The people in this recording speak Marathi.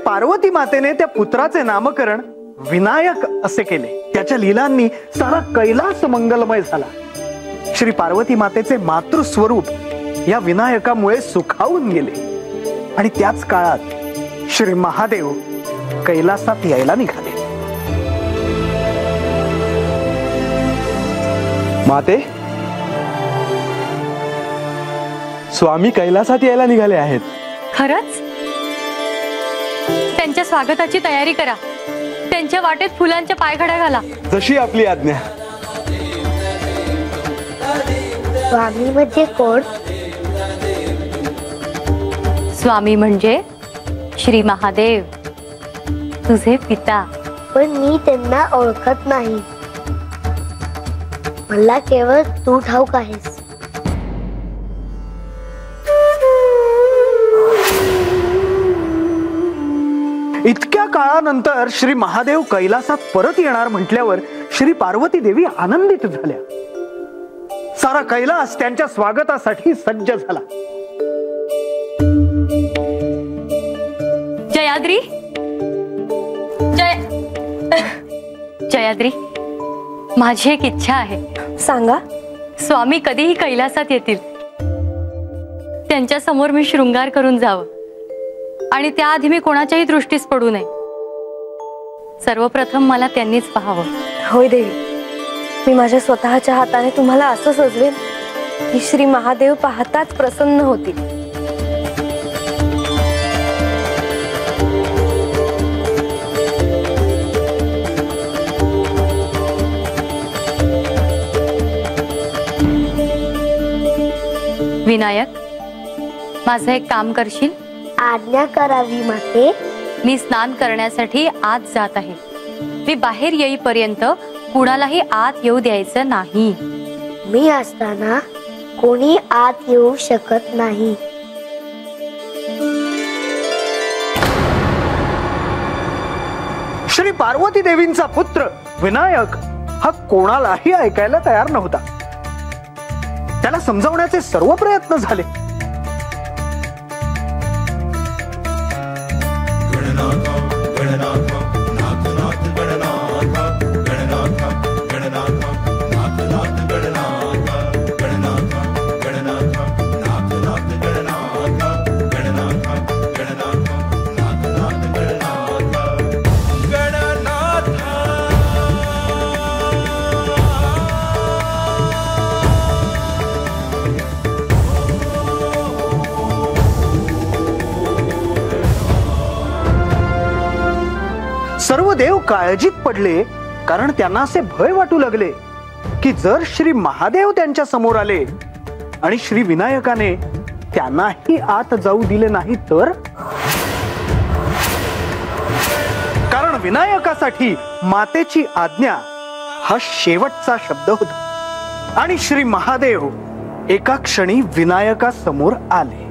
पार्वती मातेने त्या पुत्राचे नामकरण विनायक असे केले। त्याच्या लीलांनी सारा कैलास मंगलमय झाला। श्री पार्वती मातेचे मातृस्वरूप या विनायकामुळे सुखावून गेले आणि त्याच काळात श्री महादेव कैलासात यायला निघाले। माते, स्वामी कैलासात यायला निघाले आहेत। खरंच? त्यांच्या स्वागताची तयारी करा। त्यांच्या वाटेत फुलांच्या पायघड्या घाला। जशी आपली आज्ञा। स्वामी म्हणजे कोण? स्वामी म्हणजे श्री महादेव, तुझे पिता। पण मी त्यांना ओळखत नाही, मला केवळ तू ठाऊक आहेस। इतक्या काळानंतर श्री महादेव कैलासात परत येणार म्हटल्यावर श्री पार्वती देवी आनंदित झाल्या। सारा कैलास त्यांच्या स्वागतासाठी सज्ज झाला। जयाद्री, जयाद्री, माझी एक इच्छा आहे। सांगा। स्वामी कधीही कैलासात येतील, त्यांच्या समोर मी शृंगार करून जावं आणि त्याआधी मी कोणाच्याही दृष्टीस पडू नये। सर्वप्रथम मला त्यांनीच पाहावं। होय देवी, मी माझ्या स्वतःच्या हाताने तुम्हाला असं सजवेन की श्री महादेव पाहताच प्रसन्न होतील। विनायक, माझं एक काम करशील? आज्ञा करावी माते। मी स्नान करण्यासाठी आत जात आहे। मी बाहेर येईपर्यंत कुणालाही आत येऊ द्यायचं नाही। मी असताना कोणी आत येऊ शकत नाही। श्री पार्वती देवींचा पुत्र विनायक हा कोणालाही ऐकायला तयार नव्हता। त्याला समजावण्याचे सर्व प्रयत्न झाले। सर्व देव काळजीत पडले, कारण त्यांना असे भय वाटू लागले की जर श्री महादेव त्यांच्या समोर आले आणि श्री विनायकाने त्यांनाही आत जाऊ दिले नाही तर? कारण विनायकासाठी मातेची आज्ञा हा शेवटचा शब्द होता आणि श्री महादेव एका क्षणी विनायका समोर आले।